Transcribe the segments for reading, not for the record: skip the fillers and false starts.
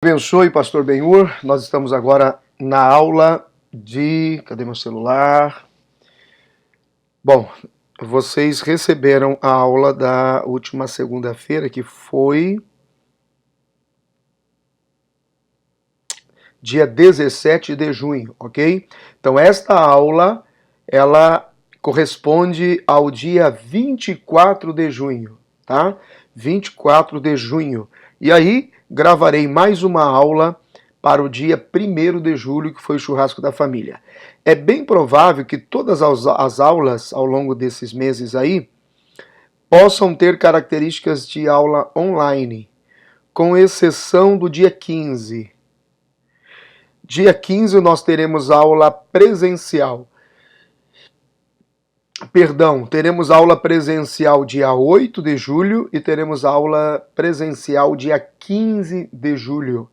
Abençoe, pastor Benhur. Nós estamos agora na aula de... Cadê meu celular? Bom, vocês receberam a aula da última segunda-feira, que foi dia 17 de junho, ok? Então esta aula, ela corresponde ao dia 24 de junho, tá? 24 de junho. E aí, gravarei mais uma aula para o dia 1º de julho, que foi o churrasco da família. É bem provável que todas as aulas ao longo desses meses aí possam ter características de aula online, com exceção do dia 15. Dia 15 nós teremos aula presencial. Teremos aula presencial dia 8 de julho e teremos aula presencial dia 15 de julho,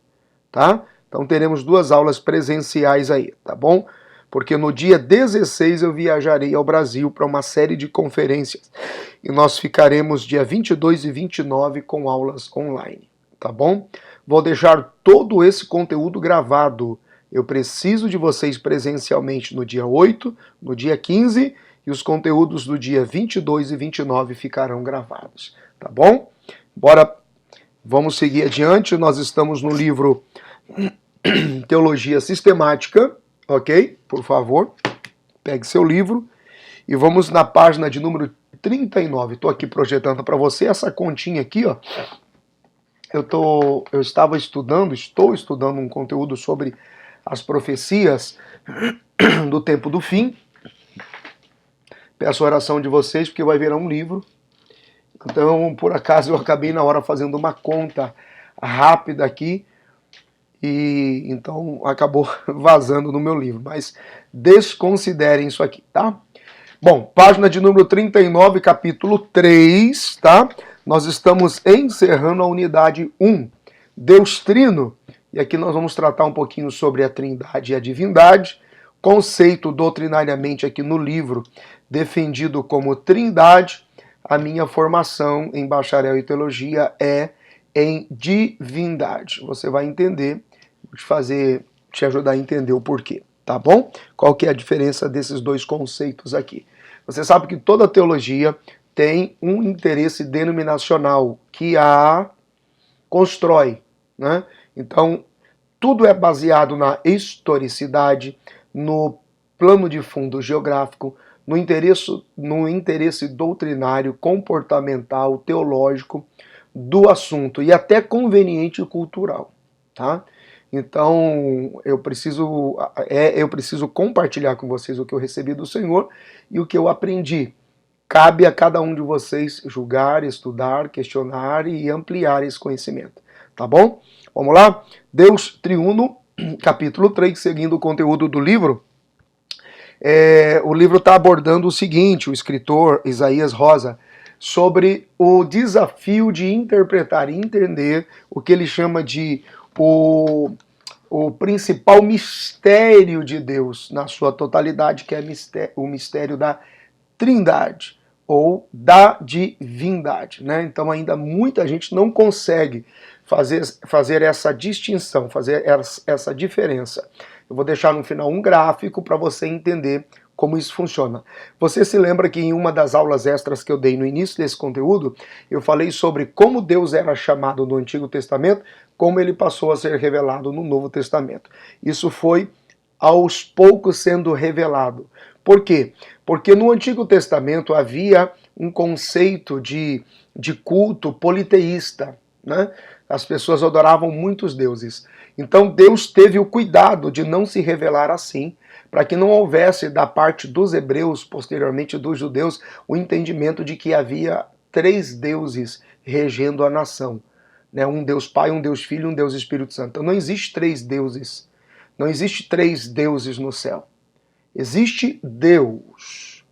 tá? Então teremos duas aulas presenciais aí, tá bom? Porque no dia 16 eu viajarei ao Brasil para uma série de conferências e nós ficaremos dia 22 e 29 com aulas online, tá bom? Vou deixar todo esse conteúdo gravado. Eu preciso de vocês presencialmente no dia 8, no dia 15 e os conteúdos do dia 22 e 29 ficarão gravados, tá bom? Bora, vamos seguir adiante. Nós estamos no livro Teologia Sistemática, ok? Por favor, pegue seu livro e vamos na página de número 39. Estou aqui projetando para você essa continha aqui, ó. Estou estudando um conteúdo sobre as profecias do tempo do fim. Peço a oração de vocês, porque vai virar um livro. Então, por acaso, eu acabei na hora fazendo uma conta rápida aqui, e então acabou vazando no meu livro. Mas desconsiderem isso aqui, tá? Bom, página de número 39, capítulo 3, tá? Nós estamos encerrando a unidade 1, Deus Trino. E aqui nós vamos tratar um pouquinho sobre a Trindade e a Divindade, conceito doutrinariamente aqui no livro defendido como Trindade. A minha formação em bacharel em teologia é em divindade. Você vai entender, vou te ajudar a entender o porquê, tá bom? Qual que é a diferença desses dois conceitos aqui? Você sabe que toda teologia tem um interesse denominacional que a constrói, né? Então, tudo é baseado na historicidade, no plano de fundo geográfico, no interesse doutrinário, comportamental, teológico do assunto e até conveniente e cultural, tá? Então, eu preciso compartilhar com vocês o que eu recebi do Senhor e o que eu aprendi. Cabe a cada um de vocês julgar, estudar, questionar e ampliar esse conhecimento, tá bom? Vamos lá? Deus Triuno, capítulo 3, seguindo o conteúdo do livro. O livro está abordando o seguinte, o escritor Isaías Rosa, sobre o desafio de interpretar e entender o que ele chama de o principal mistério de Deus na sua totalidade, que é o mistério da Trindade ou da divindade, né? Então ainda muita gente não consegue fazer essa distinção, fazer essa diferença. Eu vou deixar no final um gráfico para você entender como isso funciona. Você se lembra que em uma das aulas extras que eu dei no início desse conteúdo, eu falei sobre como Deus era chamado no Antigo Testamento, como ele passou a ser revelado no Novo Testamento. Isso foi aos poucos sendo revelado. Por quê? Porque no Antigo Testamento havia um conceito de culto politeísta, né? As pessoas adoravam muitos deuses. Então Deus teve o cuidado de não se revelar assim, para que não houvesse da parte dos hebreus, posteriormente dos judeus, o entendimento de que havia 3 deuses regendo a nação, né? Um Deus Pai, um Deus Filho e um Deus Espírito Santo. Então não existe 3 deuses. Não existe 3 deuses no céu. Existe Deus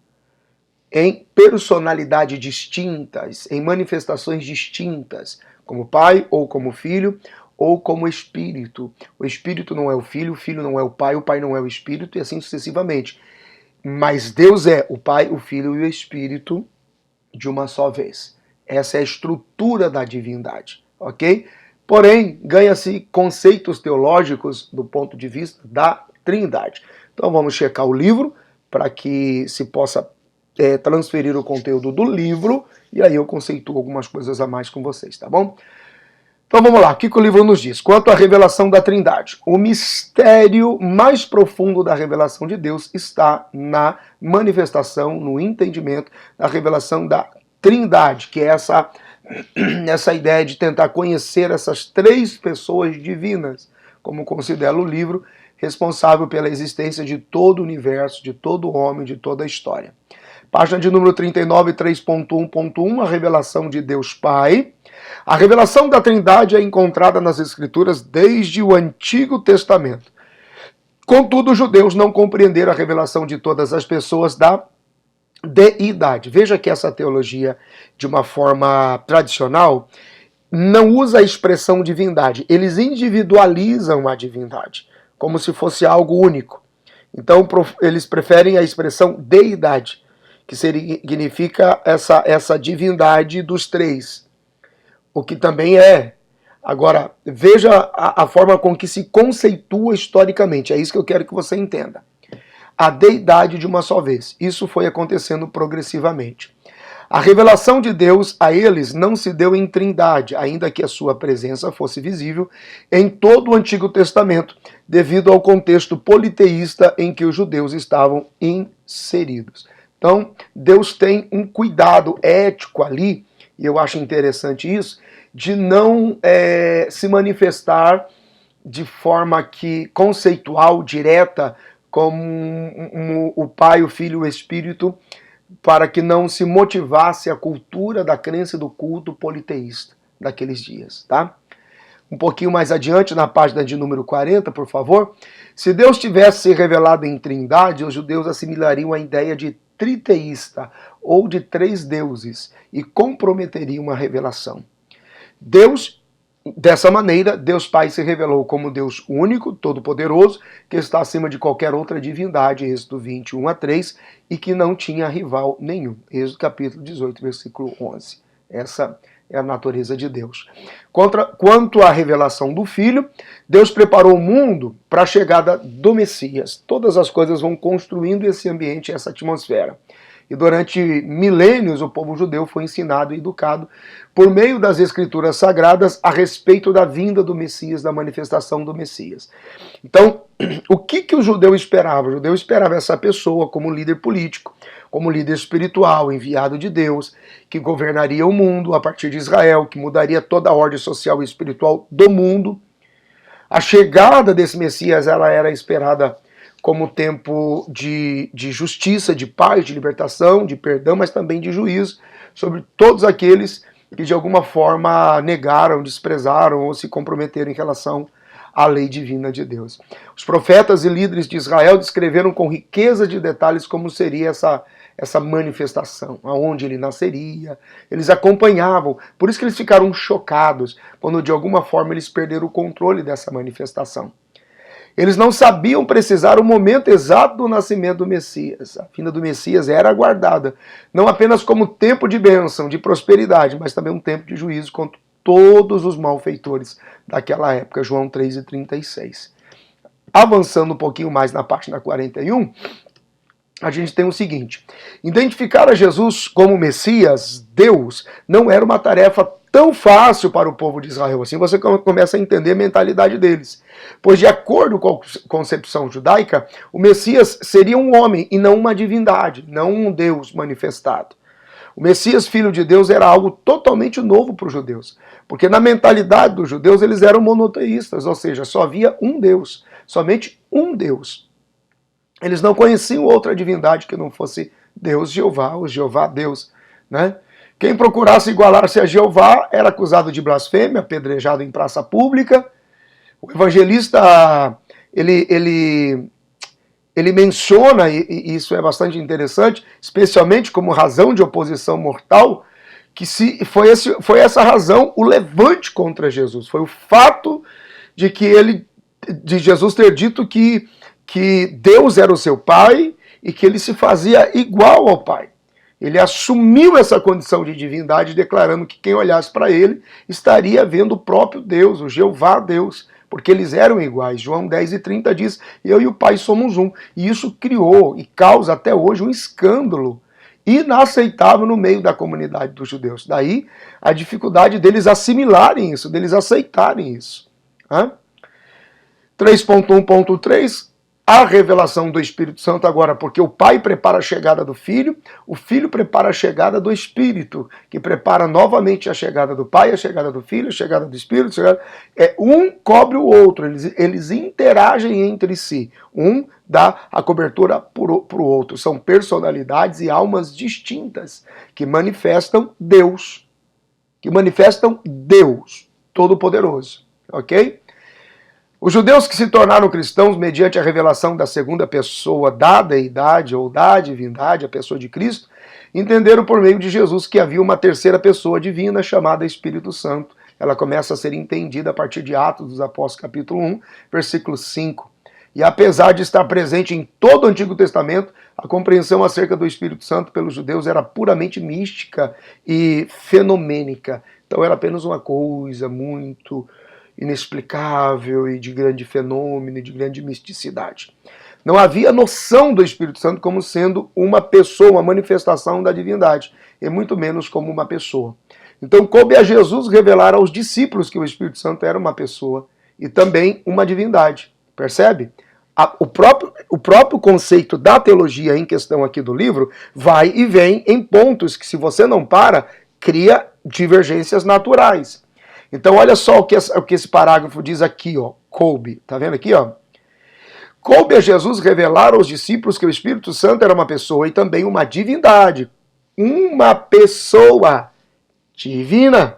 em personalidades distintas, em manifestações distintas, como Pai ou como Filho ou como Espírito. O Espírito não é o Filho não é o Pai não é o Espírito e assim sucessivamente. Mas Deus é o Pai, o Filho e o Espírito de uma só vez. Essa é a estrutura da divindade, ok? porém ganha-se conceitos teológicos do ponto de vista da Trindade. Então vamos checar o livro para que se possa transferir o conteúdo do livro e aí eu conceituo algumas coisas a mais com vocês, tá bom? Então vamos lá, o que o livro nos diz? Quanto à revelação da Trindade, o mistério mais profundo da revelação de Deus está na manifestação, no entendimento da revelação da Trindade, que é essa ideia de tentar conhecer essas três pessoas divinas, como considera o livro, responsável pela existência de todo o universo, de todo o homem, de toda a história. Página de número 39, 3.1.1, a revelação de Deus Pai. A revelação da Trindade é encontrada nas Escrituras desde o Antigo Testamento. Contudo, os judeus não compreenderam a revelação de todas as pessoas da deidade. Veja que essa teologia, de uma forma tradicional, não usa a expressão divindade. Eles individualizam a divindade, como se fosse algo único. Então, eles preferem a expressão deidade, que significa essa divindade dos três, o que também é. Agora, veja a forma com que se conceitua historicamente, é isso que eu quero que você entenda. A deidade de uma só vez, isso foi acontecendo progressivamente. A revelação de Deus a eles não se deu em trindade, ainda que a sua presença fosse visível em todo o Antigo Testamento, devido ao contexto politeísta em que os judeus estavam inseridos. Então, Deus tem um cuidado ético ali, e eu acho interessante isso, de não se manifestar de forma conceitual, direta, como o Pai, o Filho e o Espírito, para que não se motivasse a cultura da crença e do culto politeísta daqueles dias, tá? Um pouquinho mais adiante, na página de número 40, por favor. Se Deus tivesse se revelado em trindade, os judeus assimilariam a ideia de triteísta, ou de três deuses, e comprometeriam a revelação. Dessa maneira, Deus Pai se revelou como Deus único, todo-poderoso, que está acima de qualquer outra divindade, Êxodo 21 a 3, e que não tinha rival nenhum. Êxodo capítulo 18, versículo 11. Essa é a natureza de Deus. Quanto à revelação do Filho, Deus preparou o mundo para a chegada do Messias. Todas as coisas vão construindo esse ambiente, essa atmosfera. E durante milênios o povo judeu foi ensinado e educado por meio das escrituras sagradas a respeito da vinda do Messias, da manifestação do Messias. Então, o que o judeu esperava? O judeu esperava essa pessoa como líder político, como líder espiritual, enviado de Deus, que governaria o mundo a partir de Israel, que mudaria toda a ordem social e espiritual do mundo. A chegada desse Messias, ela era esperada como tempo de justiça, de paz, de libertação, de perdão, mas também de juízo sobre todos aqueles que de alguma forma negaram, desprezaram ou se comprometeram em relação à lei divina de Deus. Os profetas e líderes de Israel descreveram com riqueza de detalhes como seria essa manifestação, aonde ele nasceria. Eles acompanhavam, por isso que eles ficaram chocados quando de alguma forma eles perderam o controle dessa manifestação. Eles não sabiam precisar o momento exato do nascimento do Messias. A vinda do Messias era aguardada, não apenas como tempo de bênção, de prosperidade, mas também um tempo de juízo contra todos os malfeitores daquela época. João 3:36. Avançando um pouquinho mais na página 41, a gente tem o seguinte: identificar a Jesus como Messias, Deus, não era uma tarefa tão fácil para o povo de Israel. Assim você começa a entender a mentalidade deles. Pois, de acordo com a concepção judaica, o Messias seria um homem e não uma divindade, não um Deus manifestado. O Messias, filho de Deus, era algo totalmente novo para os judeus. Porque na mentalidade dos judeus eles eram monoteístas, ou seja, só havia um Deus, somente um Deus. Eles não conheciam outra divindade que não fosse Deus, Jeová, ou Jeová Deus, né? Quem procurasse igualar-se a Jeová era acusado de blasfêmia, apedrejado em praça pública. O evangelista, ele menciona, e isso é bastante interessante, especialmente como razão de oposição mortal, que foi essa razão o levante contra Jesus. Foi o fato de Jesus ter dito que Deus era o seu Pai e que ele se fazia igual ao Pai. Ele assumiu essa condição de divindade, declarando que quem olhasse para ele estaria vendo o próprio Deus, o Jeová Deus, porque eles eram iguais. João 10:30 diz, eu e o Pai somos um. E isso criou e causa até hoje um escândalo inaceitável no meio da comunidade dos judeus. Daí a dificuldade deles assimilarem isso, deles aceitarem isso. 3.1.3, a revelação do Espírito Santo agora, porque o Pai prepara a chegada do Filho, o Filho prepara a chegada do Espírito, que prepara novamente a chegada do Pai, a chegada do Filho, a chegada do Espírito. Um cobre o outro, eles interagem entre si. Um dá a cobertura para o outro. São personalidades e almas distintas que manifestam Deus. Todo-Poderoso. Ok? Os judeus que se tornaram cristãos mediante a revelação da segunda pessoa da deidade ou da divindade, a pessoa de Cristo, entenderam por meio de Jesus que havia uma terceira pessoa divina chamada Espírito Santo. Ela começa a ser entendida a partir de Atos dos Apóstolos, capítulo 1, versículo 5. E apesar de estar presente em todo o Antigo Testamento, a compreensão acerca do Espírito Santo pelos judeus era puramente mística e fenomênica. Então era apenas uma coisa muito inexplicável e de grande fenômeno, de grande misticidade. Não havia noção do Espírito Santo como sendo uma pessoa, uma manifestação da divindade, e muito menos como uma pessoa. Então coube a Jesus revelar aos discípulos que o Espírito Santo era uma pessoa e também uma divindade. Percebe? O próprio conceito da teologia em questão aqui do livro vai e vem em pontos que, se você não para, cria divergências naturais. Então olha só o que esse parágrafo diz aqui, ó, coube, tá vendo aqui, ó? Coube a Jesus revelar aos discípulos que o Espírito Santo era uma pessoa e também uma divindade, uma pessoa divina,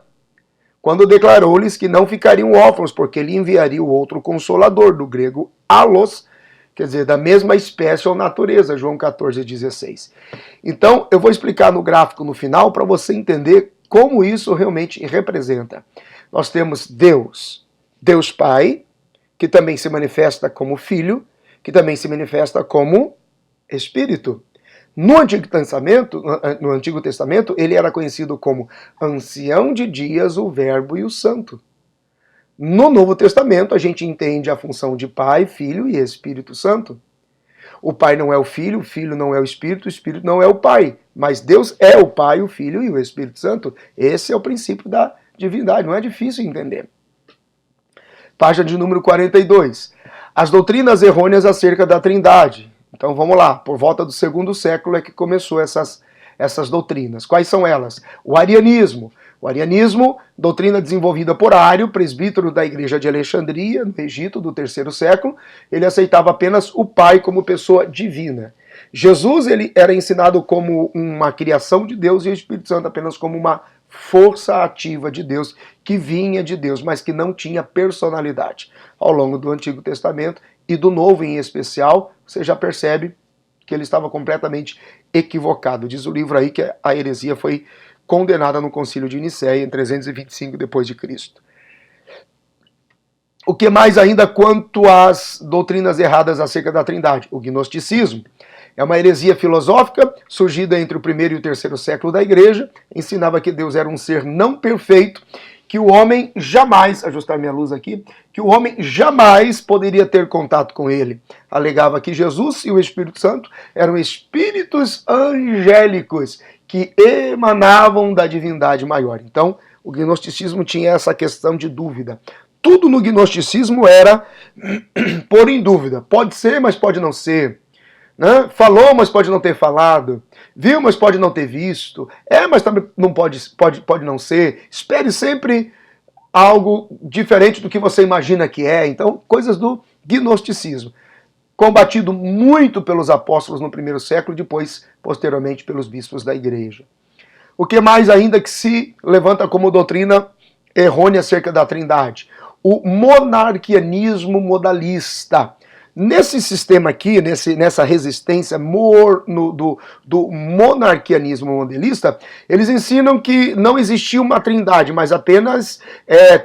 quando declarou-lhes que não ficariam órfãos, porque ele enviaria o outro Consolador, do grego allos, quer dizer, da mesma espécie ou natureza, João 14,16. Então eu vou explicar no gráfico no final para você entender como isso realmente representa. Nós temos Deus Pai, que também se manifesta como Filho, que também se manifesta como Espírito. No Antigo Testamento, ele era conhecido como Ancião de Dias, o Verbo e o Santo. No Novo Testamento, a gente entende a função de Pai, Filho e Espírito Santo. O Pai não é o Filho não é o Espírito não é o Pai. Mas Deus é o Pai, o Filho e o Espírito Santo. Esse é o princípio da divindade, não é difícil entender. Página de número 42. As doutrinas errôneas acerca da Trindade. Então vamos lá, por volta do segundo século é que começou essas doutrinas. Quais são elas? O arianismo. O arianismo, doutrina desenvolvida por Ário, presbítero da igreja de Alexandria, no Egito, do terceiro século. Ele aceitava apenas o Pai como pessoa divina. Jesus ele era ensinado como uma criação de Deus e o Espírito Santo apenas como uma força ativa de Deus, que vinha de Deus, mas que não tinha personalidade. Ao longo do Antigo Testamento e do Novo em especial, você já percebe que ele estava completamente equivocado. Diz o livro aí que a heresia foi condenada no Concílio de Nicéia em 325 depois de Cristo. O que mais ainda quanto às doutrinas erradas acerca da Trindade? O gnosticismo. É uma heresia filosófica surgida entre o primeiro e o terceiro século da igreja. Ensinava que Deus era um ser não perfeito, que o homem jamais, ajustar minha luz aqui, que o homem jamais poderia ter contato com ele. Alegava que Jesus e o Espírito Santo eram espíritos angélicos que emanavam da divindade maior. Então, o gnosticismo tinha essa questão de dúvida. Tudo no gnosticismo era pôr em dúvida. Pode ser, mas pode não ser. Né? Falou, mas pode não ter falado. Viu, mas pode não ter visto. Mas também não pode não ser. Espere sempre algo diferente do que você imagina que é. Então, coisas do gnosticismo. Combatido muito pelos apóstolos no primeiro século, depois, posteriormente, pelos bispos da igreja. O que mais ainda que se levanta como doutrina errônea acerca da Trindade? O monarquianismo modalista. Nesse sistema aqui, nessa resistência do monarquianismo modelista, eles ensinam que não existia uma trindade, mas apenas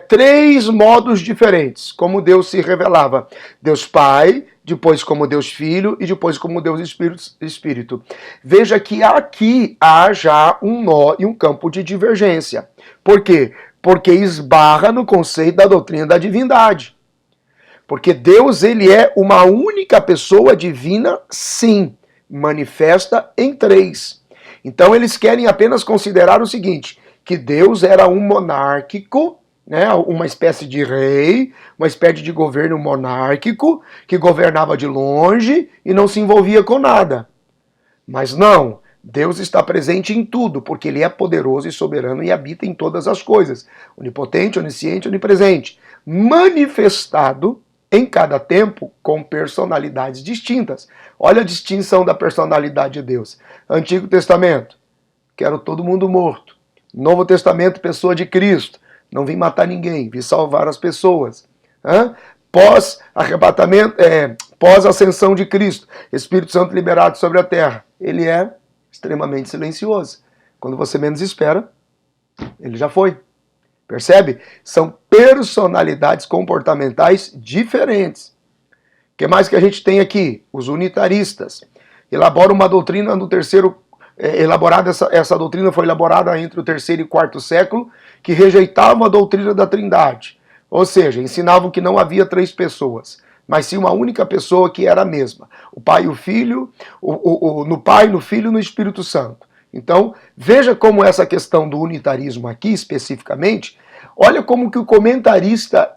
três modos diferentes, como Deus se revelava. Deus Pai, depois como Deus Filho e depois como Deus Espírito. Veja que aqui há já um nó e um campo de divergência. Por quê? Porque esbarra no conceito da doutrina da divindade. Porque Deus, ele é uma única pessoa divina, sim, manifesta em três. Então eles querem apenas considerar o seguinte, que Deus era um monárquico, né, uma espécie de rei, uma espécie de governo monárquico, que governava de longe e não se envolvia com nada. Mas não, Deus está presente em tudo, porque ele é poderoso e soberano e habita em todas as coisas. Onipotente, onisciente, onipresente. Manifestado em cada tempo com personalidades distintas. Olha a distinção da personalidade de Deus. Antigo Testamento, quero todo mundo morto. Novo Testamento, pessoa de Cristo. Não vim matar ninguém, vim salvar as pessoas. Pós-arrebatamento, pós-ascensão de Cristo, Espírito Santo liberado sobre a terra. Ele é extremamente silencioso. Quando você menos espera, ele já foi. Percebe? São personalidades comportamentais diferentes. O que mais que a gente tem aqui? Os unitaristas. Elaboram uma doutrina no terceiro... essa doutrina foi elaborada entre o terceiro e quarto século, que rejeitava a doutrina da Trindade. Ou seja, ensinavam que não havia três pessoas, mas sim uma única pessoa que era a mesma. O Pai e o Filho, no Pai, no Filho e no Espírito Santo. Então, veja como essa questão do unitarismo aqui, especificamente, olha como que o comentarista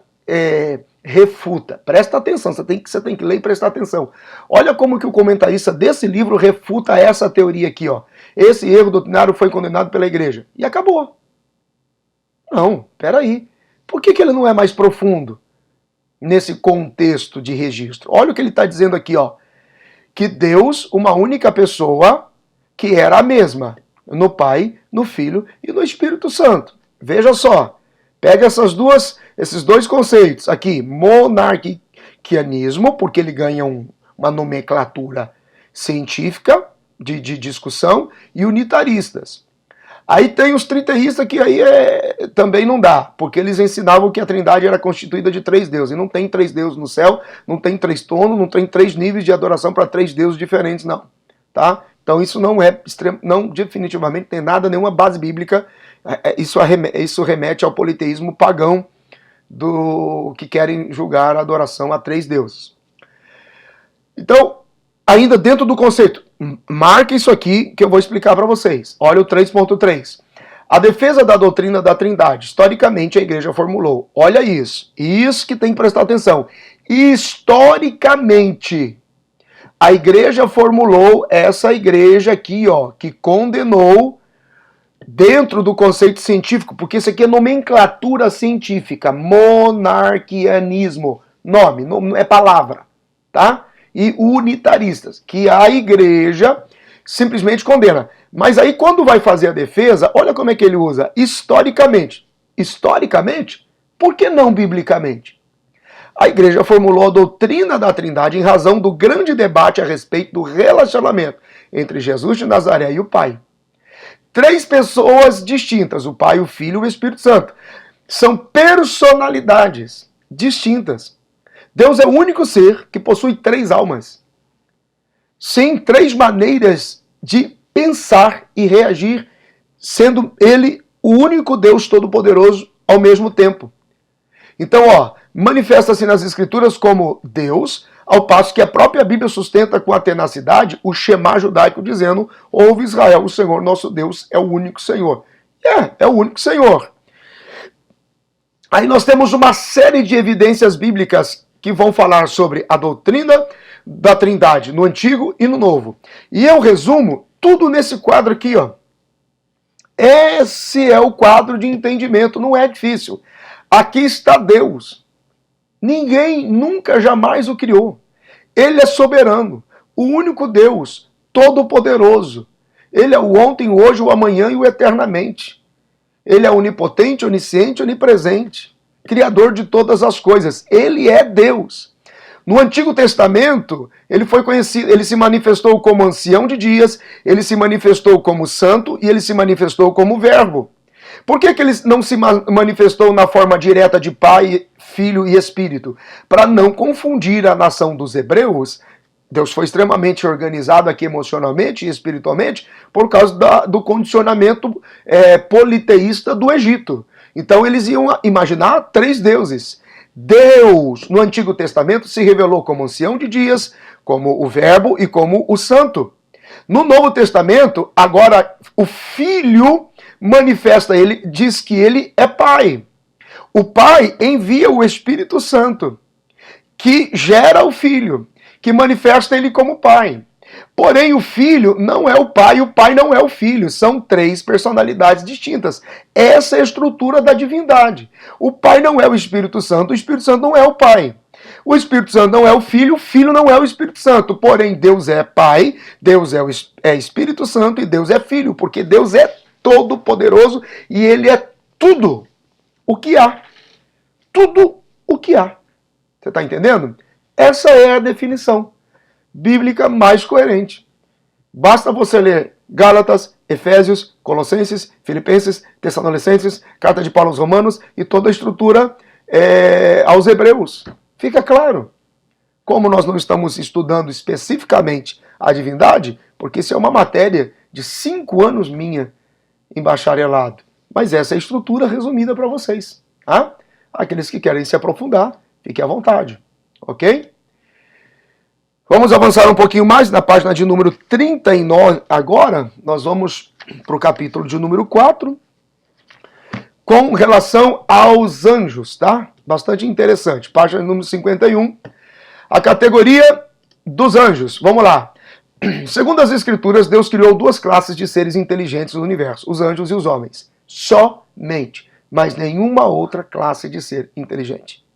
refuta. Presta atenção, você tem que ler e prestar atenção. Olha como que o comentarista desse livro refuta essa teoria aqui, ó. Esse erro doutrinário foi condenado pela igreja. E acabou. Não, peraí. Por que ele não é mais profundo nesse contexto de registro? Olha o que ele está dizendo aqui, ó. Que Deus, uma única pessoa, que era a mesma no Pai, no Filho e no Espírito Santo. Veja só, pega esses dois conceitos aqui, monarquianismo, porque ele ganha uma nomenclatura científica de discussão, e unitaristas. Aí tem os triteístas que aí também não dá, porque eles ensinavam que a Trindade era constituída de três deuses, e não tem três deuses no céu, não tem três tronos, não tem três níveis de adoração para três deuses diferentes, não. Tá? Então isso não definitivamente tem nenhuma base bíblica, isso remete ao politeísmo pagão do que querem julgar a adoração a três deuses. Então, ainda dentro do conceito, marca isso aqui que eu vou explicar para vocês. Olha o 3.3. A defesa da doutrina da Trindade. Historicamente a igreja formulou. Olha isso. Isso que tem que prestar atenção. Historicamente a igreja formulou, essa igreja aqui, ó, que condenou dentro do conceito científico, porque isso aqui é nomenclatura científica, monarquianismo, nome, não é palavra, tá? E unitaristas, que a igreja simplesmente condena. Mas aí quando vai fazer a defesa, olha como é que ele usa, historicamente. Historicamente? Por que não biblicamente? A igreja formulou a doutrina da Trindade em razão do grande debate a respeito do relacionamento entre Jesus de Nazaré e o Pai. Três pessoas distintas, o Pai, o Filho e o Espírito Santo. São personalidades distintas. Deus é o único ser que possui três almas. Sim, três maneiras de pensar e reagir, sendo Ele o único Deus Todo-Poderoso ao mesmo tempo. Então, ó, manifesta-se nas Escrituras como Deus, ao passo que a própria Bíblia sustenta com a tenacidade o Shema judaico, dizendo: ouve Israel, o Senhor nosso Deus é o único Senhor. É o único Senhor. Aí nós temos uma série de evidências bíblicas que vão falar sobre a doutrina da Trindade no Antigo e no Novo. E eu resumo tudo nesse quadro aqui, ó. Esse é o quadro de entendimento, não é difícil. Aqui está Deus. Ninguém nunca, jamais o criou. Ele é soberano, o único Deus, todo-poderoso. Ele é o ontem, o hoje, o amanhã e o eternamente. Ele é onipotente, onisciente, onipresente, criador de todas as coisas. Ele é Deus. No Antigo Testamento, ele foi conhecido, ele se manifestou como ancião de dias, ele se manifestou como santo e ele se manifestou como verbo. Por que ele não se manifestou na forma direta de Pai, Filho e Espírito? Para não confundir a nação dos hebreus. Deus foi extremamente organizado aqui emocionalmente e espiritualmente por causa do condicionamento politeísta do Egito. Então eles iam imaginar 3 deuses. Deus, no Antigo Testamento, se revelou como ancião de dias, como o Verbo e como o Santo. No Novo Testamento, agora o Filho manifesta ele, diz que ele é Pai. O Pai envia o Espírito Santo, que gera o Filho, que manifesta ele como Pai. Porém, o Filho não é o Pai não é o Filho. São 3 personalidades distintas. Essa é a estrutura da divindade. O Pai não é o Espírito Santo não é o Pai. O Espírito Santo não é o Filho não é o Espírito Santo. Porém, Deus é Pai, Deus é Espírito Santo e Deus é Filho, porque Deus é todo-poderoso e Ele é tudo o que há. Tudo o que há. Você está entendendo? Essa é a definição bíblica mais coerente. Basta você ler Gálatas, Efésios, Colossenses, Filipenses, Tessalonicenses, Carta de Paulo aos Romanos e toda a estrutura aos Hebreus. Fica claro. Como nós não estamos estudando especificamente a divindade, porque isso é uma matéria de 5 anos minha em bacharelado. Mas essa é a estrutura resumida para vocês. Tá? Aqueles que querem se aprofundar, fiquem à vontade. Ok? Vamos avançar um pouquinho mais na página de número 39 agora. Nós vamos para o capítulo de número 4, com relação aos anjos, tá? Bastante interessante. Página número 51. A categoria dos anjos. Vamos lá. Segundo as Escrituras, Deus criou 2 classes de seres inteligentes no universo, os anjos e os homens. Somente. Mas nenhuma outra classe de ser inteligente.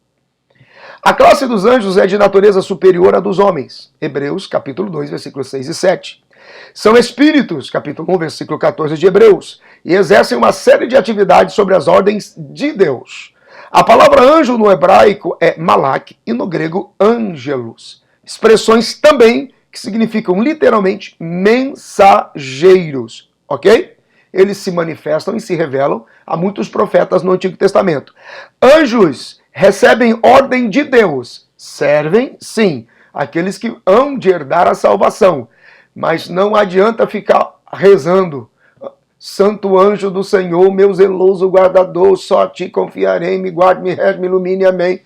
A classe dos anjos é de natureza superior à dos homens. Hebreus, capítulo 2, versículos 6 e 7. São espíritos, capítulo 1, versículo 14 de Hebreus, e exercem uma série de atividades sobre as ordens de Deus. A palavra anjo no hebraico é malak e no grego ângelos. Expressões também que significam literalmente mensageiros, ok? Eles se manifestam e se revelam a muitos profetas no Antigo Testamento. Anjos recebem ordem de Deus. Servem, sim, aqueles que hão de herdar a salvação. Mas não adianta ficar rezando. Santo anjo do Senhor, meu zeloso guardador, só a ti confiarei, me guarde, me rege, me ilumine, amém.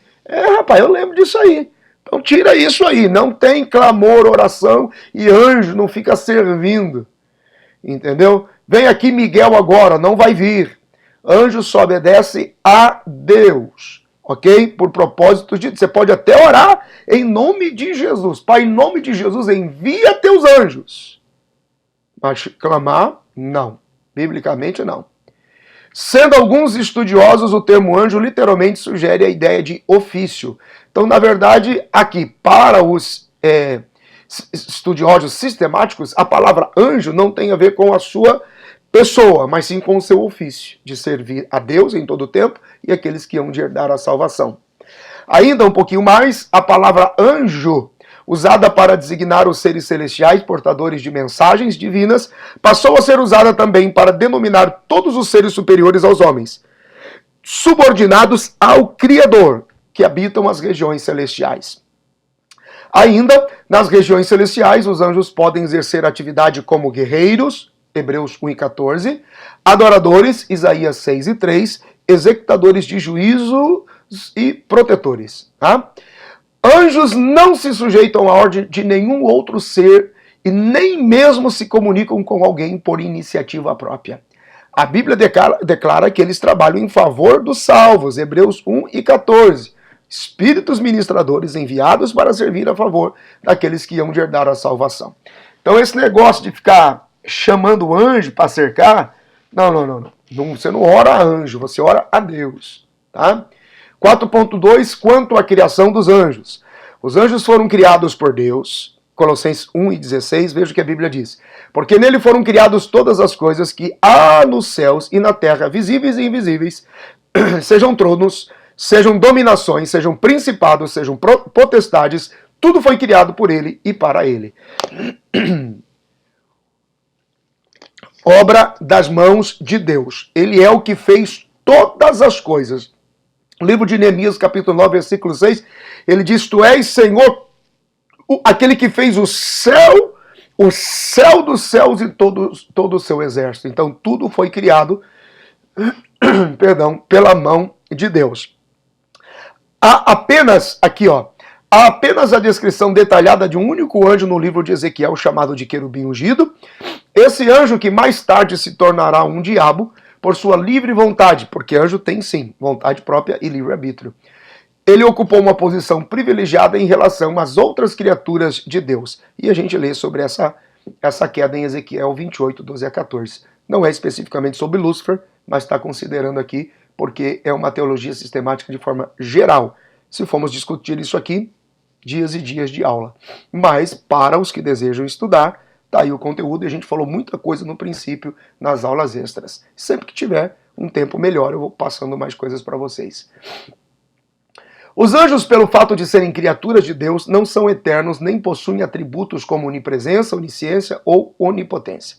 Rapaz, eu lembro disso aí. Então tira isso aí. Não tem clamor, oração e anjo não fica servindo. Entendeu? Vem aqui Miguel agora, não vai vir. Anjo só obedece a Deus. Ok? Por propósito de... Você pode até orar em nome de Jesus. Pai, em nome de Jesus, envia teus anjos. Mas clamar, não. Biblicamente, não. Sendo alguns estudiosos, o termo anjo literalmente sugere a ideia de ofício. Então, na verdade, aqui, para os estudiosos sistemáticos, a palavra anjo não tem a ver com a sua pessoa, mas sim com o seu ofício, de servir a Deus em todo o tempo e aqueles que hão de herdar a salvação. Ainda um pouquinho mais, a palavra anjo, usada para designar os seres celestiais portadores de mensagens divinas, passou a ser usada também para denominar todos os seres superiores aos homens, subordinados ao Criador, que habitam as regiões celestiais. Ainda, nas regiões celestiais, os anjos podem exercer atividade como guerreiros, Hebreus 1 e 14, adoradores, Isaías 6 e 3, executadores de juízo e protetores. Tá? Anjos não se sujeitam à ordem de nenhum outro ser e nem mesmo se comunicam com alguém por iniciativa própria. A Bíblia declara que eles trabalham em favor dos salvos, Hebreus 1 e 14. Espíritos ministradores enviados para servir a favor daqueles que hão de herdar a salvação. Então esse negócio de ficar chamando o anjo para cercar, não. Você não ora a anjo, você ora a Deus. Tá? 4.2, quanto à criação dos anjos. Os anjos foram criados por Deus, Colossenses 1 e 16, veja o que a Bíblia diz. Porque nele foram criadas todas as coisas que há nos céus e na terra, visíveis e invisíveis, sejam tronos, sejam dominações, sejam principados, sejam potestades, tudo foi criado por ele e para ele. obra das mãos de Deus. Ele é o que fez todas as coisas. O livro de Neemias, capítulo 9, versículo 6, ele diz: Tu és, Senhor, aquele que fez o céu dos céus e todo o seu exército. Então tudo foi criado, perdão, pela mão de Deus. Há apenas a descrição detalhada de um único anjo no livro de Ezequiel, chamado de querubim ungido. Esse anjo que mais tarde se tornará um diabo por sua livre vontade, porque anjo tem sim vontade própria e livre-arbítrio. Ele ocupou uma posição privilegiada em relação às outras criaturas de Deus. E a gente lê sobre essa queda em Ezequiel 28, 12 a 14. Não é especificamente sobre Lúcifer, mas está considerando aqui porque é uma teologia sistemática de forma geral. Se formos discutir isso aqui, dias e dias de aula. Mas para os que desejam estudar, tá aí o conteúdo, e a gente falou muita coisa no princípio nas aulas extras. Sempre que tiver um tempo melhor, eu vou passando mais coisas para vocês. Os anjos, pelo fato de serem criaturas de Deus, não são eternos nem possuem atributos como onipresença, onisciência ou onipotência.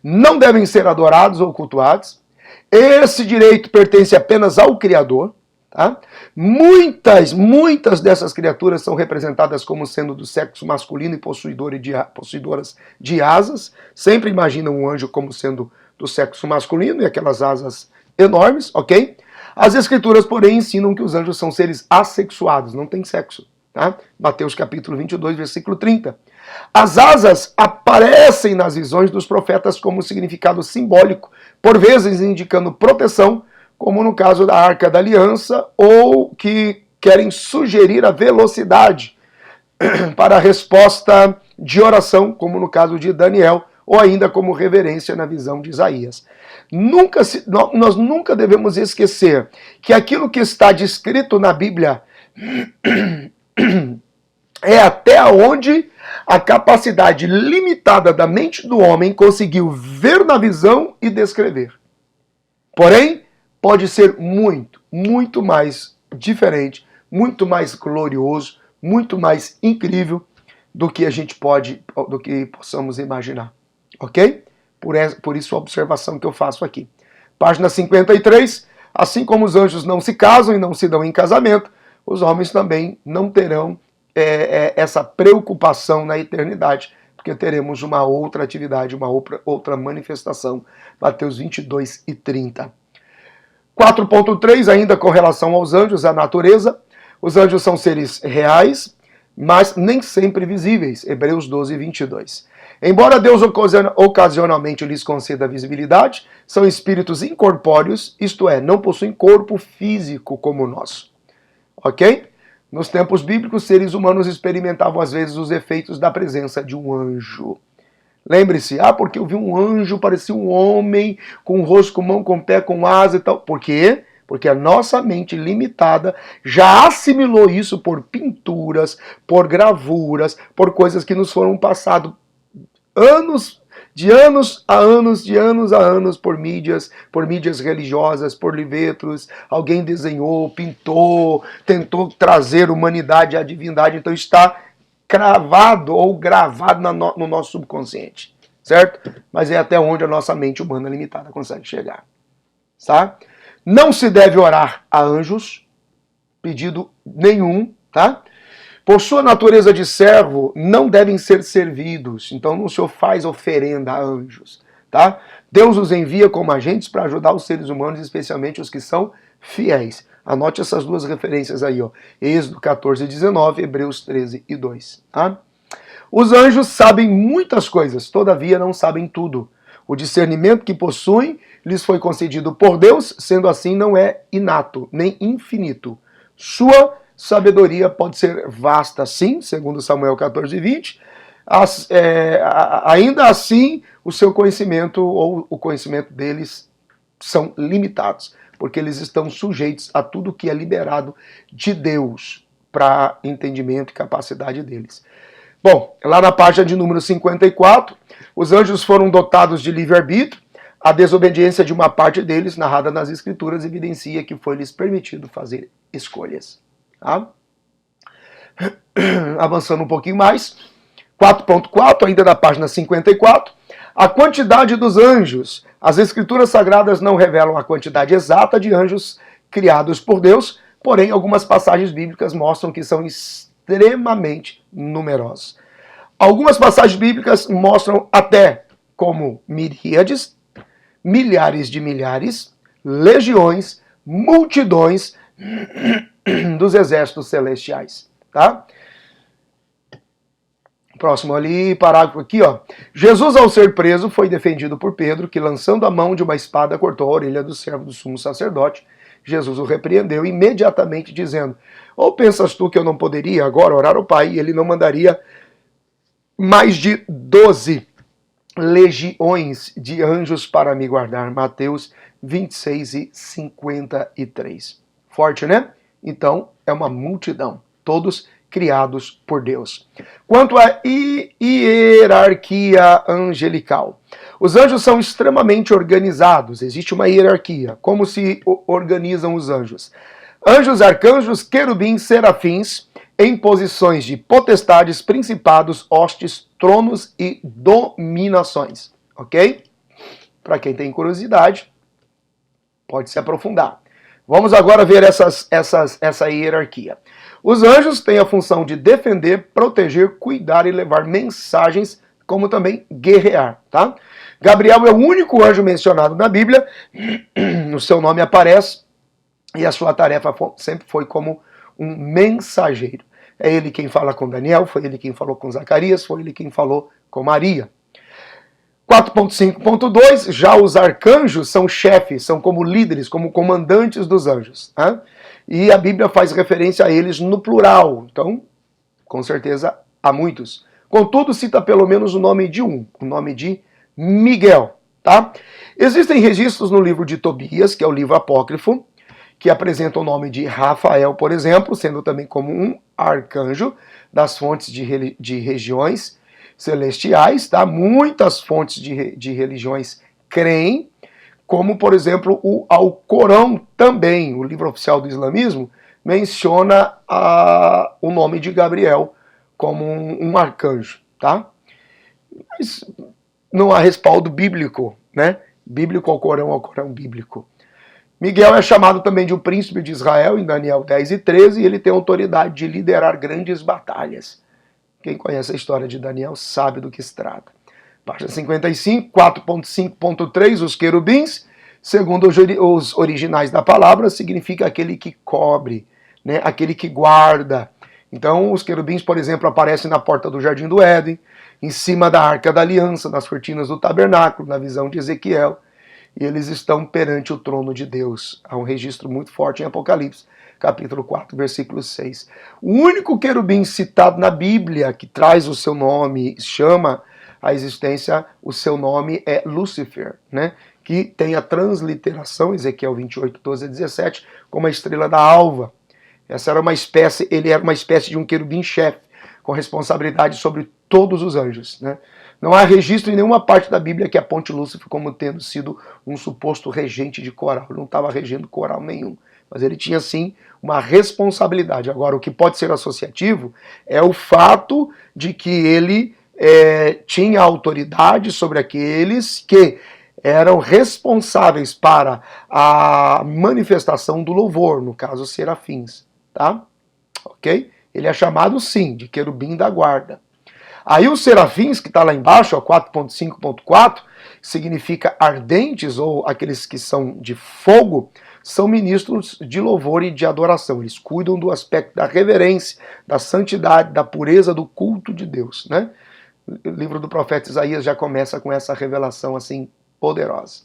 Não devem ser adorados ou cultuados. Esse direito pertence apenas ao Criador. Tá? Muitas dessas criaturas são representadas como sendo do sexo masculino e possuidoras de asas. Sempre imaginam um anjo como sendo do sexo masculino e aquelas asas enormes, ok? As escrituras, porém, ensinam que os anjos são seres assexuados, não têm sexo. Tá? Mateus capítulo 22, versículo 30. As asas aparecem nas visões dos profetas como significado simbólico, por vezes indicando proteção, como no caso da Arca da Aliança, ou que querem sugerir a velocidade para a resposta de oração, como no caso de Daniel, ou ainda como reverência na visão de Isaías. Nós nunca devemos esquecer que aquilo que está descrito na Bíblia é até onde a capacidade limitada da mente do homem conseguiu ver na visão e descrever. Porém, pode ser muito mais diferente, muito mais glorioso, muito mais incrível do que a gente do que possamos imaginar. Ok? Por isso a observação que eu faço aqui. Página 53. Assim como os anjos não se casam e não se dão em casamento, os homens também não terão essa preocupação na eternidade, porque teremos uma outra atividade, uma outra manifestação. Mateus 22 e 30. 4.3, ainda com relação aos anjos, a natureza. Os anjos são seres reais, mas nem sempre visíveis. Hebreus 12, 22. Embora Deus ocasionalmente lhes conceda visibilidade, são espíritos incorpóreos, isto é, não possuem corpo físico como o nosso. Ok? Nos tempos bíblicos, seres humanos experimentavam às vezes os efeitos da presença de um anjo. Lembre-se, porque eu vi um anjo, parecia um homem, com rosto, com mão, com pé, com asa e tal. Por quê? Porque a nossa mente limitada já assimilou isso por pinturas, por gravuras, por coisas que nos foram passadas de anos a anos, por mídias religiosas, por livretros. Alguém desenhou, pintou, tentou trazer humanidade à divindade, então está cravado ou gravado no nosso subconsciente, certo? Mas é até onde a nossa mente humana limitada consegue chegar, tá? Não se deve orar a anjos, pedido nenhum, tá? Por sua natureza de servo, não devem ser servidos, então não se faz oferenda a anjos, tá? Deus os envia como agentes para ajudar os seres humanos, especialmente os que são fiéis. Anote essas duas referências aí, ó. Êxodo 14, 19, Hebreus 13 e 2. Tá? Os anjos sabem muitas coisas, todavia não sabem tudo. O discernimento que possuem lhes foi concedido por Deus, sendo assim não é inato, nem infinito. Sua sabedoria pode ser vasta, sim, segundo Samuel 14, 20. Ainda assim, o seu conhecimento ou o conhecimento deles são limitados, porque eles estão sujeitos a tudo que é liberado de Deus para entendimento e capacidade deles. Bom, lá na página de número 54, os anjos foram dotados de livre-arbítrio. A desobediência de uma parte deles, narrada nas Escrituras, evidencia que foi-lhes permitido fazer escolhas. Tá? Avançando um pouquinho mais, 4.4, ainda na página 54, A quantidade dos anjos. As escrituras sagradas não revelam a quantidade exata de anjos criados por Deus, porém algumas passagens bíblicas mostram que são extremamente numerosos. Algumas passagens bíblicas mostram até como miríades, milhares de milhares, legiões, multidões dos exércitos celestiais, tá? Próximo ali, parágrafo aqui, ó. Jesus, ao ser preso, foi defendido por Pedro, que lançando a mão de uma espada cortou a orelha do servo do sumo sacerdote. Jesus o repreendeu imediatamente, dizendo: ou pensas tu que eu não poderia agora orar ao Pai, e ele não mandaria mais de 12 legiões de anjos para me guardar? Mateus 26 e 53. Forte, né? Então, é uma multidão, todos criados por Deus. Quanto à hierarquia angelical, os anjos são extremamente organizados, existe uma hierarquia. Como se organizam os anjos? Anjos, arcanjos, querubins, serafins, em posições de potestades, principados, hostes, tronos e dominações. Ok? Para quem tem curiosidade, pode se aprofundar. Vamos agora ver essa hierarquia. Os anjos têm a função de defender, proteger, cuidar e levar mensagens, como também guerrear, tá? Gabriel é o único anjo mencionado na Bíblia, o seu nome aparece, e a sua tarefa sempre foi como um mensageiro. É ele quem fala com Daniel, foi ele quem falou com Zacarias, foi ele quem falou com Maria. 4.5.2, já os arcanjos são chefes, são como líderes, como comandantes dos anjos. Tá? E a Bíblia faz referência a eles no plural, então, com certeza, há muitos. Contudo, cita pelo menos o nome de um, o nome de Miguel. Tá? Existem registros no livro de Tobias, que é o livro apócrifo, que apresenta o nome de Rafael, por exemplo, sendo também como um arcanjo das fontes de regiões celestiais, tá? Muitas fontes de religiões creem, como, por exemplo, o Alcorão também, o livro oficial do islamismo, menciona o nome de Gabriel como um arcanjo, tá? Mas não há respaldo bíblico, né? Bíblico Alcorão bíblico. Miguel é chamado também de o príncipe de Israel, em Daniel 10 e 13, e ele tem autoridade de liderar grandes batalhas. Quem conhece a história de Daniel sabe do que se trata. Página 55, 4.5.3, os querubins, segundo os originais da palavra, significa aquele que cobre, né? Aquele que guarda. Então, os querubins, por exemplo, aparecem na porta do Jardim do Éden, em cima da Arca da Aliança, nas cortinas do tabernáculo, na visão de Ezequiel, e eles estão perante o trono de Deus. Há um registro muito forte em Apocalipse, capítulo 4, versículo 6. O único querubim citado na Bíblia que traz o seu nome, chama a existência, o seu nome é Lúcifer, né? Que tem a transliteração, Ezequiel 28, 12 a 17, como a estrela da alva. Essa era uma espécie, ele era uma espécie de um querubim-chefe, com responsabilidade sobre todos os anjos, né? Não há registro em nenhuma parte da Bíblia que aponte Lúcifer como tendo sido um suposto regente de coral. Ele não estava regendo coral nenhum, mas ele tinha sim uma responsabilidade. Agora, o que pode ser associativo é o fato de que ele tinha autoridade sobre aqueles que eram responsáveis para a manifestação do louvor, no caso, serafins, tá? Ok? Ele é chamado, sim, de querubim da guarda. Aí os serafins, que está lá embaixo, 4.5.4, significa ardentes, ou aqueles que são de fogo, são ministros de louvor e de adoração. Eles cuidam do aspecto da reverência, da santidade, da pureza, do culto de Deus, né? O livro do profeta Isaías já começa com essa revelação assim poderosa.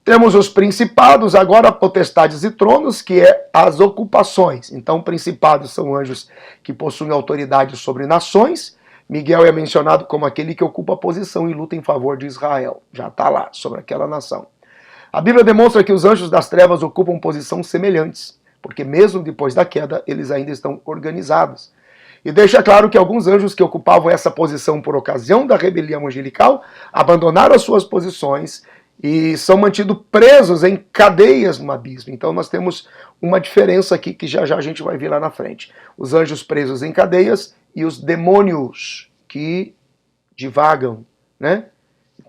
Temos os principados, agora potestades e tronos, que é as ocupações. Então, principados são anjos que possuem autoridade sobre nações. Miguel é mencionado como aquele que ocupa a posição e luta em favor de Israel. Já está lá, sobre aquela nação. A Bíblia demonstra que os anjos das trevas ocupam posições semelhantes, porque mesmo depois da queda, eles ainda estão organizados. E deixa claro que alguns anjos que ocupavam essa posição por ocasião da rebelião angelical abandonaram as suas posições e são mantidos presos em cadeias no abismo. Então nós temos uma diferença aqui que já já a gente vai ver lá na frente. Os anjos presos em cadeias e os demônios que divagam, né?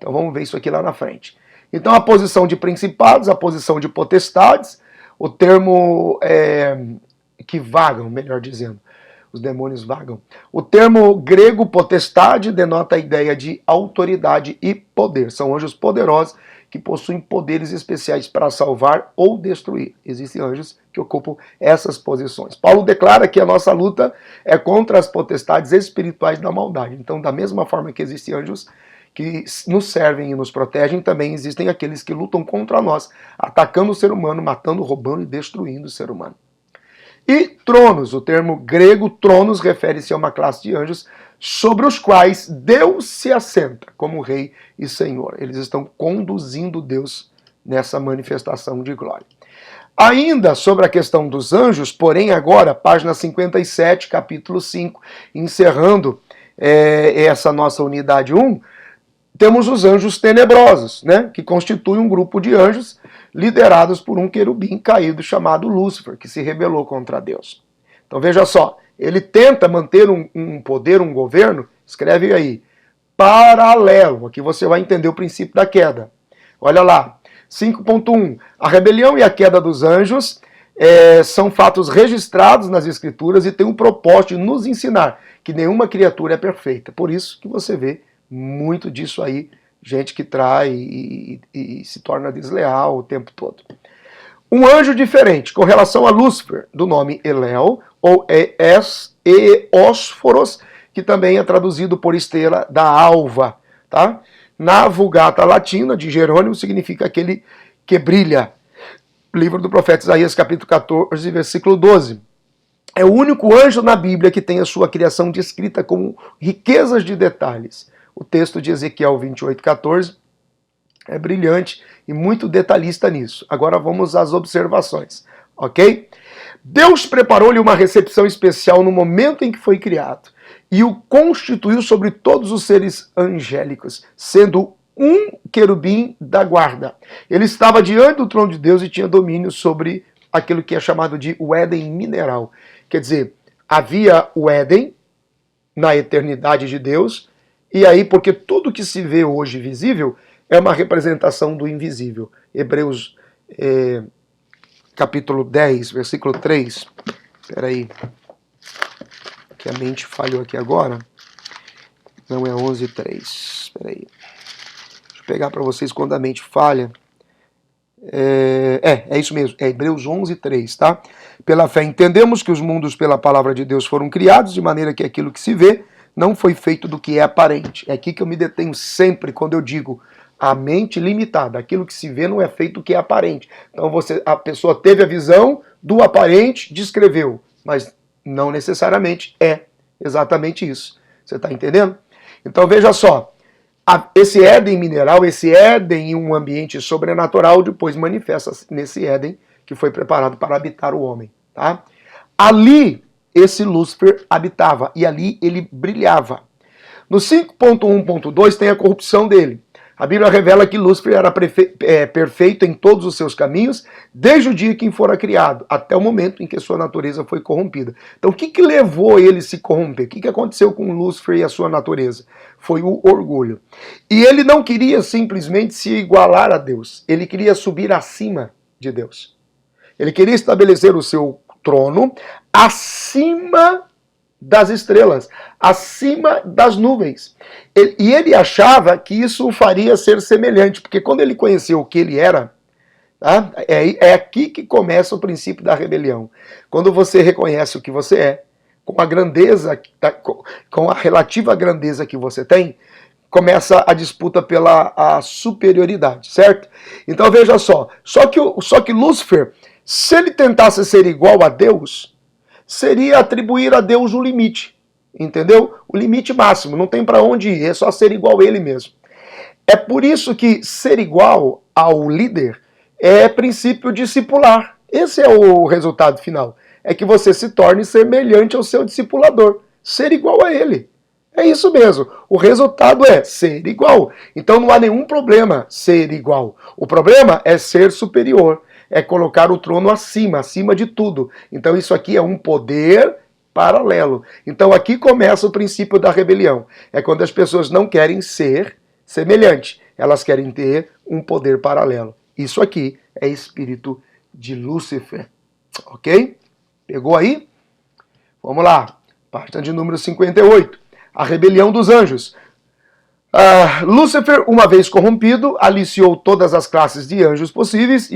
Então vamos ver isso aqui lá na frente. Então a posição de principados, a posição de potestades, o termo que vagam, melhor dizendo, os demônios vagam. O termo grego potestade denota a ideia de autoridade e poder. São anjos poderosos que possuem poderes especiais para salvar ou destruir. Existem anjos que ocupam essas posições. Paulo declara que a nossa luta é contra as potestades espirituais da maldade. Então, da mesma forma que existem anjos que nos servem e nos protegem, também existem aqueles que lutam contra nós, atacando o ser humano, matando, roubando e destruindo o ser humano. E tronos, o termo grego tronos refere-se a uma classe de anjos sobre os quais Deus se assenta como rei e senhor. Eles estão conduzindo Deus nessa manifestação de glória. Ainda sobre a questão dos anjos, porém agora, página 57, capítulo 5, encerrando essa nossa unidade 1, temos os anjos tenebrosos, né, que constituem um grupo de anjos liderados por um querubim caído chamado Lúcifer, que se rebelou contra Deus. Então veja só, ele tenta manter um poder, um governo, escreve aí, paralelo. Aqui você vai entender o princípio da queda. Olha lá, 5.1. A rebelião e a queda dos anjos são fatos registrados nas Escrituras e têm o propósito de nos ensinar que nenhuma criatura é perfeita. Por isso que você vê muito disso aí, gente que trai e se torna desleal o tempo todo. Um anjo diferente, com relação a Lúcifer, do nome Elel, ou Eósforos, que também é traduzido por estrela da alva. Tá? Na Vulgata Latina, de Jerônimo, significa aquele que brilha. Livro do profeta Isaías, capítulo 14, versículo 12. É o único anjo na Bíblia que tem a sua criação descrita com riquezas de detalhes. O texto de Ezequiel 28:14 é brilhante e muito detalhista nisso. Agora vamos às observações, ok? Deus preparou-lhe uma recepção especial no momento em que foi criado e o constituiu sobre todos os seres angélicos, sendo um querubim da guarda. Ele estava diante do trono de Deus e tinha domínio sobre aquilo que é chamado de o Éden mineral. Quer dizer, havia o Éden na eternidade de Deus, e aí, porque tudo que se vê hoje visível é uma representação do invisível. Hebreus capítulo 10, versículo 3. Espera aí, que a mente falhou aqui agora. Não é 11:3. Espera aí. Deixa eu pegar para vocês quando a mente falha. É isso mesmo, é Hebreus 11:3, tá? Pela fé entendemos que os mundos pela palavra de Deus foram criados, de maneira que aquilo que se vê não foi feito do que é aparente. É aqui que eu me detenho sempre quando eu digo a mente limitada. Aquilo que se vê não é feito do que é aparente. Então a pessoa teve a visão do aparente, descreveu, mas não necessariamente é exatamente isso. Você está entendendo? Então veja só, esse Éden mineral, esse Éden em um ambiente sobrenatural, depois manifesta-se nesse Éden que foi preparado para habitar o homem. Tá? Ali esse Lúcifer habitava e ali ele brilhava. No 5.1.2 tem a corrupção dele. A Bíblia revela que Lúcifer era perfeito em todos os seus caminhos, desde o dia em que fora criado, até o momento em que sua natureza foi corrompida. Então o que levou ele a se corromper? O que aconteceu com Lúcifer e a sua natureza? Foi o orgulho. E ele não queria simplesmente se igualar a Deus, ele queria subir acima de Deus. Ele queria estabelecer o seu trono acima das estrelas, acima das nuvens. E ele achava que isso o faria ser semelhante, porque quando ele conheceu o que ele era, tá? É aqui que começa o princípio da rebelião. Quando você reconhece o que você é, com a grandeza, com a relativa grandeza que você tem, começa a disputa pela superioridade, certo? Então veja só, só que Lúcifer, se ele tentasse ser igual a Deus, seria atribuir a Deus o limite, entendeu? O limite máximo, não tem para onde ir, é só ser igual a ele mesmo. É por isso que ser igual ao líder é princípio discipular. Esse é o resultado final, é que você se torne semelhante ao seu discipulador, ser igual a ele. É isso mesmo, o resultado é ser igual. Então não há nenhum problema ser igual. O problema é ser superior, é colocar o trono acima de tudo. Então isso aqui é um poder paralelo. Então aqui começa o princípio da rebelião. É quando as pessoas não querem ser semelhante, elas querem ter um poder paralelo. Isso aqui é espírito de Lúcifer, ok? Pegou aí? Vamos lá, página de número 58. A rebelião dos anjos. Lúcifer, uma vez corrompido, aliciou todas as classes de anjos possíveis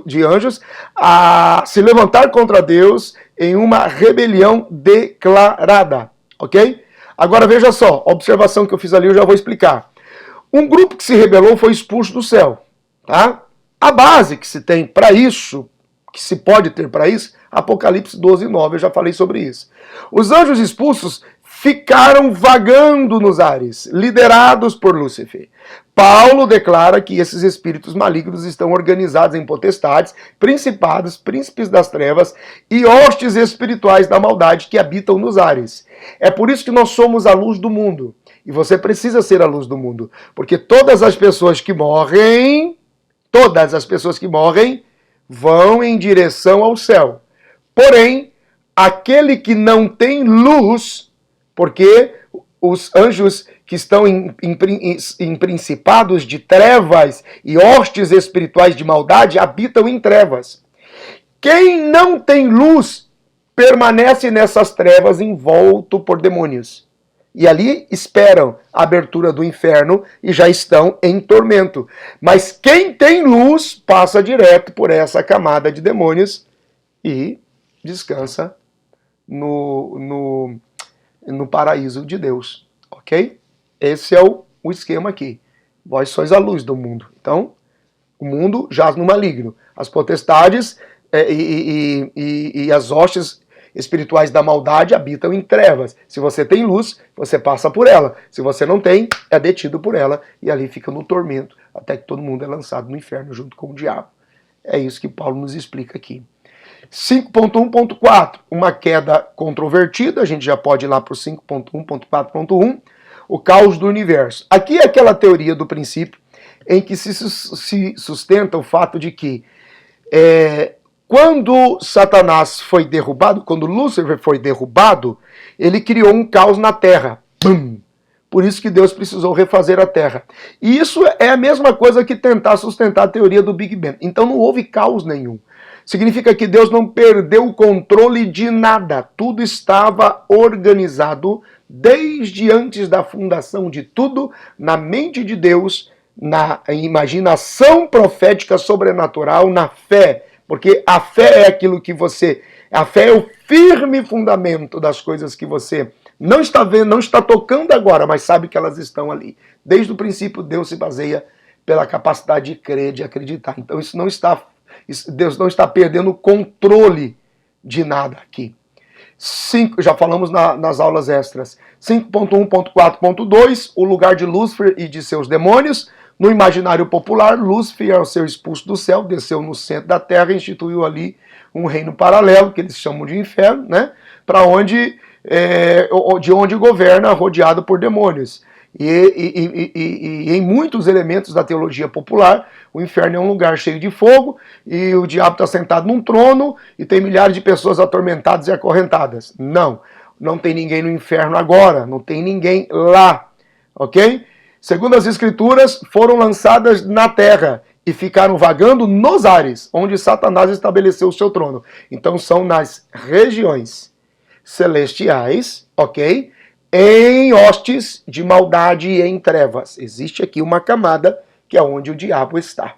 de anjos a se levantar contra Deus em uma rebelião declarada, ok? Agora veja só, a observação que eu fiz ali eu já vou explicar. Um grupo que se rebelou foi expulso do céu, tá? A base que se tem para isso, que se pode ter para isso, Apocalipse 12:9, eu já falei sobre isso. Os anjos expulsos ficaram vagando nos ares, liderados por Lúcifer. Paulo declara que esses espíritos malignos estão organizados em potestades, principados, príncipes das trevas e hostes espirituais da maldade que habitam nos ares. É por isso que nós somos a luz do mundo. E você precisa ser a luz do mundo, porque todas as pessoas que morrem vão em direção ao céu. Porém, aquele que não tem luz, porque os anjos que estão em principados de trevas e hostes espirituais de maldade habitam em trevas. Quem não tem luz permanece nessas trevas envolto por demônios. E ali esperam a abertura do inferno e já estão em tormento. Mas quem tem luz passa direto por essa camada de demônios e descansa no paraíso de Deus, ok? Esse é o esquema aqui. Vós sois a luz do mundo. Então, o mundo jaz no maligno. As potestades e as hostes espirituais da maldade habitam em trevas. Se você tem luz, você passa por ela. Se você não tem, é detido por ela e ali fica no tormento, até que todo mundo é lançado no inferno junto com o diabo. É isso que Paulo nos explica aqui. 5.1.4, uma queda controvertida, a gente já pode ir lá para o 5.1.4.1, o caos do universo. Aqui é aquela teoria do princípio em que se sustenta o fato de que quando Satanás foi derrubado, quando Lúcifer foi derrubado, ele criou um caos na Terra. Bum! Por isso que Deus precisou refazer a Terra. E isso é a mesma coisa que tentar sustentar a teoria do Big Bang. Então não houve caos nenhum. Significa que Deus não perdeu o controle de nada. Tudo estava organizado desde antes da fundação de tudo, na mente de Deus, na imaginação profética sobrenatural, na fé. Porque a fé é aquilo que você... A fé é o firme fundamento das coisas que você não está vendo, não está tocando agora, mas sabe que elas estão ali. Desde o princípio, Deus se baseia pela capacidade de crer, de acreditar. Então Deus não está perdendo o controle de nada aqui. Já falamos nas aulas extras. 5.1.4.2, o lugar de Lúcifer e de seus demônios. No imaginário popular, Lúcifer, ao ser expulso do céu, desceu no centro da terra e instituiu ali um reino paralelo, que eles chamam de inferno, né? De onde governa, rodeado por demônios. E em muitos elementos da teologia popular, o inferno é um lugar cheio de fogo e o diabo está sentado num trono e tem milhares de pessoas atormentadas e acorrentadas. Não tem ninguém no inferno agora, não tem ninguém lá, ok? Segundo as escrituras, foram lançadas na terra e ficaram vagando nos ares, onde Satanás estabeleceu o seu trono. Então são nas regiões celestiais, ok? Em hostes de maldade e em trevas. Existe aqui uma camada que é onde o diabo está,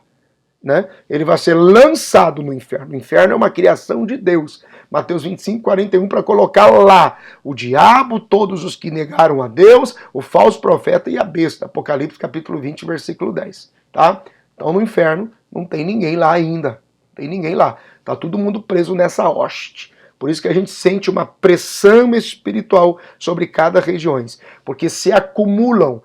né? Ele vai ser lançado no inferno. O inferno é uma criação de Deus. Mateus 25:41, para colocar lá o diabo, todos os que negaram a Deus, o falso profeta e a besta. Apocalipse capítulo 20, versículo 10. Tá? Então no inferno não tem ninguém lá ainda. Não tem ninguém lá. Tá todo mundo preso nessa hoste. Por isso que a gente sente uma pressão espiritual sobre cada região, porque se acumulam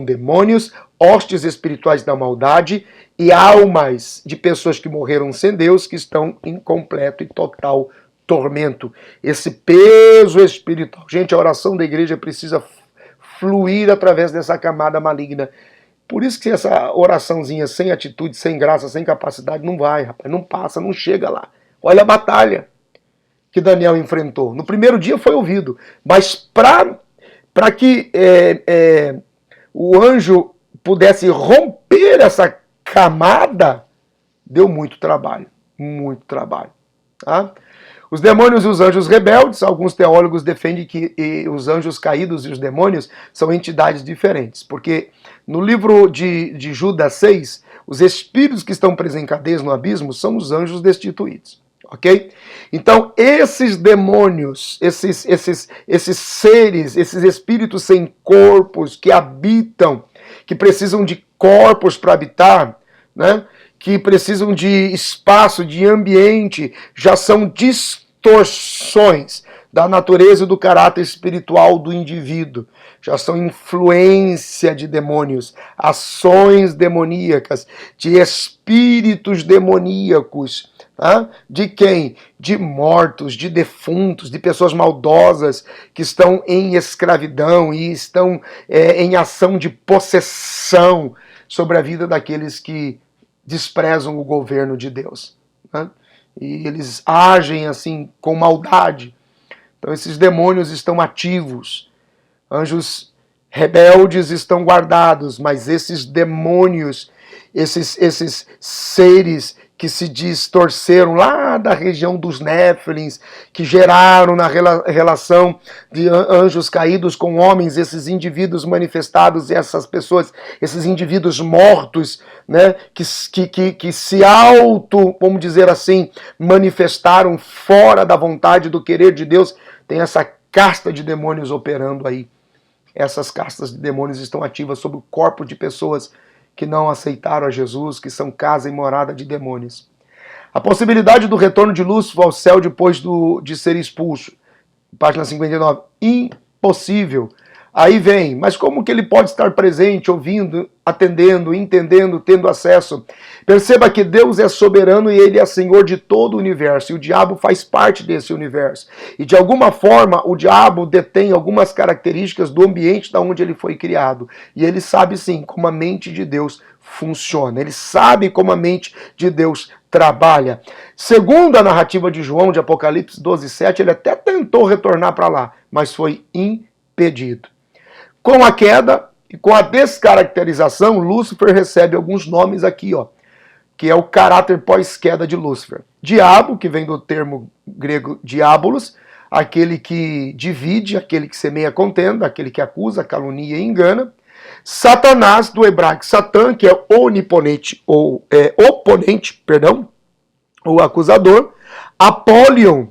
demônios, hostes espirituais da maldade e almas de pessoas que morreram sem Deus, que estão em completo e total tormento. Esse peso espiritual. Gente, a oração da igreja precisa fluir através dessa camada maligna. Por isso que essa oraçãozinha sem atitude, sem graça, sem capacidade, não vai, rapaz, não passa, não chega lá. Olha a batalha que Daniel enfrentou. No primeiro dia foi ouvido, mas para que o anjo pudesse romper essa camada, deu muito trabalho, muito trabalho. Tá? Os demônios e os anjos rebeldes, alguns teólogos defendem que os anjos caídos e os demônios são entidades diferentes, porque no livro de Judas 6, os espíritos que estão presos em cadeias no abismo são os anjos destituídos, ok? Então esses demônios, esses seres, esses espíritos sem corpos que habitam, que precisam de corpos para habitar, né? Que precisam de espaço, de ambiente, já são distorções da natureza e do caráter espiritual do indivíduo. Já são influência de demônios, ações demoníacas, de espíritos demoníacos. Tá? De quem? De mortos, de defuntos, de pessoas maldosas que estão em escravidão e estão em ação de possessão sobre a vida daqueles que desprezam o governo de Deus. Né? E eles agem assim com maldade. Então esses demônios estão ativos. Anjos rebeldes estão guardados, mas esses demônios, esses seres que se distorceram lá da região dos Néfilins, que geraram na relação de anjos caídos com homens, esses indivíduos manifestados, essas pessoas, esses indivíduos mortos, né, que se vamos dizer assim, manifestaram fora da vontade do querer de Deus. Tem essa casta de demônios operando aí. Essas castas de demônios estão ativas sobre o corpo de pessoas que não aceitaram a Jesus, que são casa e morada de demônios. A possibilidade do retorno de Lúcifer ao céu depois de ser expulso. Página 59. Impossível. Aí vem, mas como que ele pode estar presente, ouvindo, atendendo, entendendo, tendo acesso? Perceba que Deus é soberano e Ele é Senhor de todo o universo, e o diabo faz parte desse universo. E de alguma forma o diabo detém algumas características do ambiente da onde ele foi criado. E ele sabe sim como a mente de Deus funciona, ele sabe como a mente de Deus trabalha. Segundo a narrativa de João, de Apocalipse 12:7, ele até tentou retornar para lá, mas foi impedido. Com a queda e com a descaracterização, Lúcifer recebe alguns nomes aqui, ó, que é o caráter pós-queda de Lúcifer. Diabo, que vem do termo grego diabolos, aquele que divide, aquele que semeia contenda, aquele que acusa, calunia e engana. Satanás, do hebraico Satã, que é oniponente, ou oponente, perdão, ou acusador. Apolion,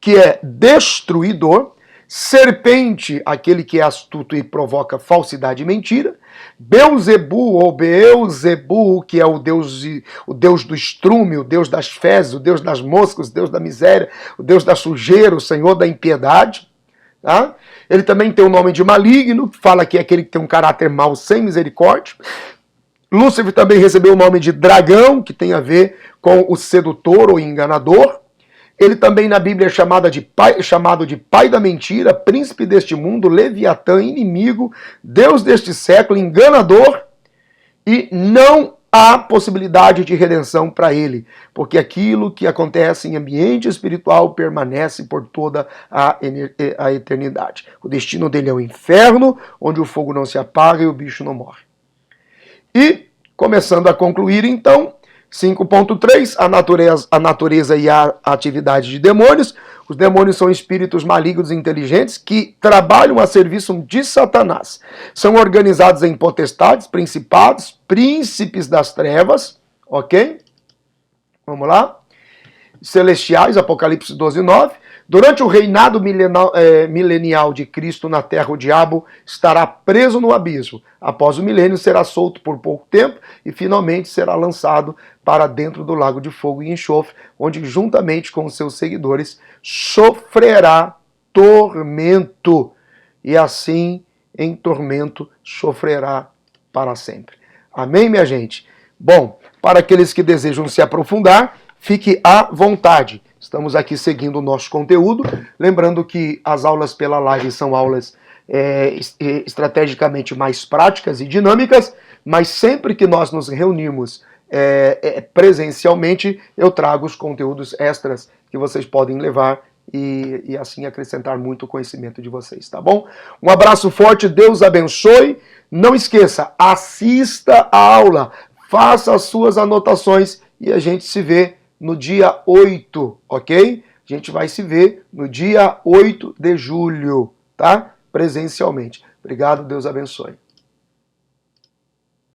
que é destruidor. Serpente, aquele que é astuto e provoca falsidade e mentira. Beuzebu, ou Beelzebu, que é o deus do estrume, o deus das fezes, o deus das moscas, o deus da miséria, o deus da sujeira, o senhor da impiedade. Tá? Ele também tem o nome de maligno, que fala que é aquele que tem um caráter mau sem misericórdia. Lúcifer também recebeu o nome de dragão, que tem a ver com o sedutor ou enganador. Ele também na Bíblia é chamado de pai da mentira, príncipe deste mundo, Leviatã, inimigo, Deus deste século, enganador, e não há possibilidade de redenção para ele, porque aquilo que acontece em ambiente espiritual permanece por toda a eternidade. O destino dele é o inferno, onde o fogo não se apaga e o bicho não morre. E, começando a concluir então, 5.3, a natureza e a atividade de demônios. Os demônios são espíritos malignos e inteligentes que trabalham a serviço de Satanás. São organizados em potestades, principados, príncipes das trevas, ok? Vamos lá. Celestiais, Apocalipse 12:9. Durante o reinado milenial de Cristo na terra, o diabo estará preso no abismo. Após o milênio, será solto por pouco tempo e finalmente será lançado para dentro do lago de fogo e enxofre, onde juntamente com os seus seguidores sofrerá tormento. E assim, em tormento, sofrerá para sempre. Amém, minha gente? Bom, para aqueles que desejam se aprofundar, fique à vontade. Estamos aqui seguindo o nosso conteúdo. Lembrando que as aulas pela live são aulas estrategicamente mais práticas e dinâmicas, mas sempre que nós nos reunimos presencialmente, eu trago os conteúdos extras que vocês podem levar e assim acrescentar muito o conhecimento de vocês, tá bom? Um abraço forte, Deus abençoe. Não esqueça, assista a aula, faça as suas anotações e a gente se vê no dia 8, ok? A gente vai se ver no dia 8 de julho, tá? Presencialmente. Obrigado, Deus abençoe.